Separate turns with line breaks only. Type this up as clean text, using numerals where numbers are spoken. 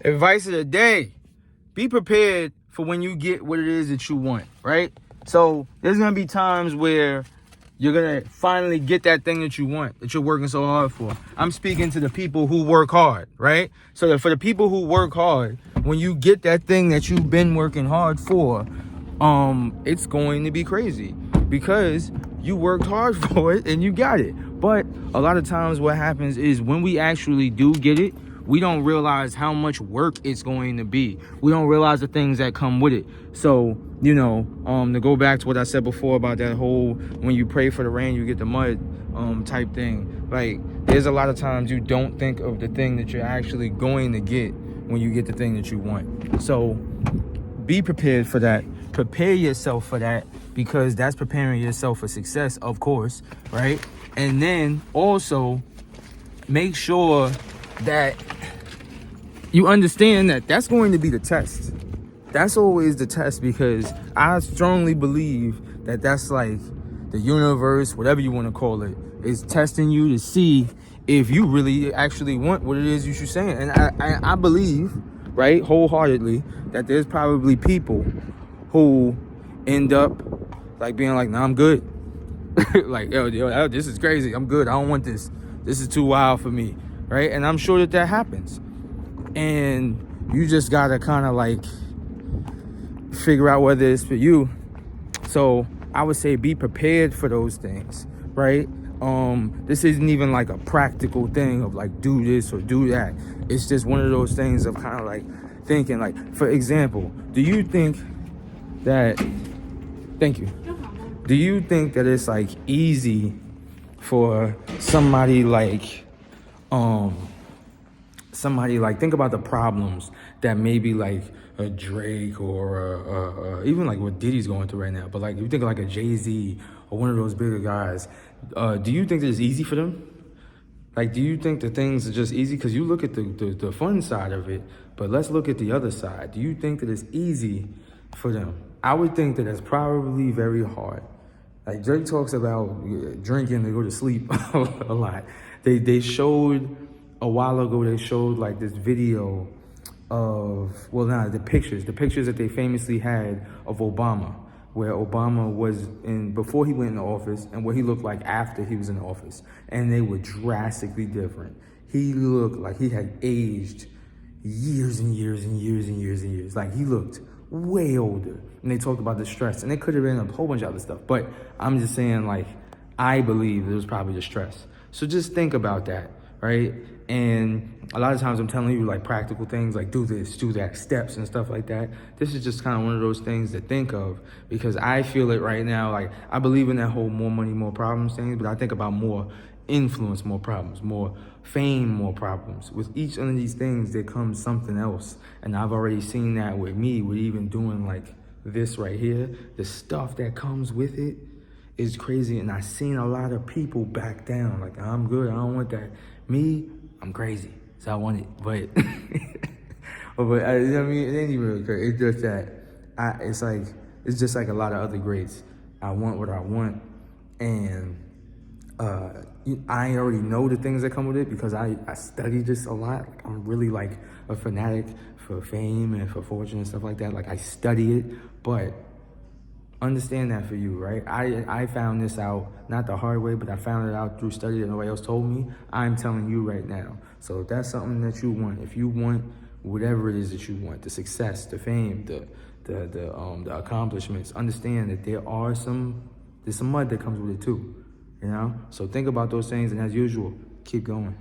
Advice of the day: be prepared for when you get what it is that you want, right? So there's gonna be times where you're gonna finally get that thing that you want, that you're working so hard for. I'm speaking to the people who work hard, right? So for the people who work hard, when you get that thing that you've been working hard for, it's going to be crazy because you worked hard for it and you got it. But a lot of times what happens is when we actually do get it, we don't realize how much work it's going to be. We don't realize the things that come with it. So, to go back to what I said before about that whole when you pray for the rain, you get the mud type thing. Like, there's a lot of times you don't think of the thing that you're actually going to get when you get the thing that you want. So be prepared for that. Prepare yourself for that, because that's preparing yourself for success, of course, right? And then also make sure that you understand that that's going to be the test. That's always the test, because I strongly believe that that's like the universe, whatever you want to call it, is testing you to see if you really actually want what it is you're saying. And I believe, right, wholeheartedly, that there's probably people who end up like being like, nah, I'm good. Like, yo, this is crazy. I'm good. I don't want this. This is too wild for me, right? And I'm sure that happens. And you just gotta kind of like figure out whether it's for you. So I would say be prepared for those things, right? This isn't even like a practical thing of like do this or do that. It's just one of those things of kind of like thinking, like, for example, do you think that it's like easy for somebody like think about the problems that maybe like a Drake or even like what Diddy's going through right now, but like if you think of like a Jay-Z or one of those bigger guys, do you think that it's easy for them? Like, do you think the things are just easy? Because you look at the fun side of it, but let's look at the other side. Do you think that it's easy for them? I would think that it's probably very hard. Like, Drake talks about drinking to go to sleep a lot. They showed a while ago, they showed like this video of, the pictures that they famously had of Obama, where Obama was in before he went into office and what he looked like after he was in office. And they were drastically different. He looked like he had aged years and years and years and years and years. Like, he looked way older. And they talked about the stress, and it could have been a whole bunch of other stuff. But I'm just saying, like, I believe it was probably the stress. So just think about that, right? And a lot of times I'm telling you like practical things, like do this, do that, steps and stuff like that. This is just kind of one of those things to think of, because I feel it right now. Like, I believe in that whole more money, more problems thing, but I think about more influence, more problems, more fame, more problems. With each one of these things, there comes something else. And I've already seen that with me, with even doing like this right here. The stuff that comes with it is crazy. And I've seen a lot of people back down. Like, I'm good, I don't want that. Me, I'm crazy, so I want it. But, I mean, it ain't even really crazy. It's just that it's just like a lot of other greats. I want what I want, and I already know the things that come with it because I study this a lot. Like, I'm really like a fanatic for fame and for fortune and stuff like that. Like, I study it, but understand that for you, right? I found this out, not the hard way, but I found it out through study that nobody else told me. I'm telling you right now. So if that's something that you want, if you want whatever it is that you want, the success, the fame, the accomplishments, understand that there's some mud that comes with it too, So think about those things, and as usual, keep going.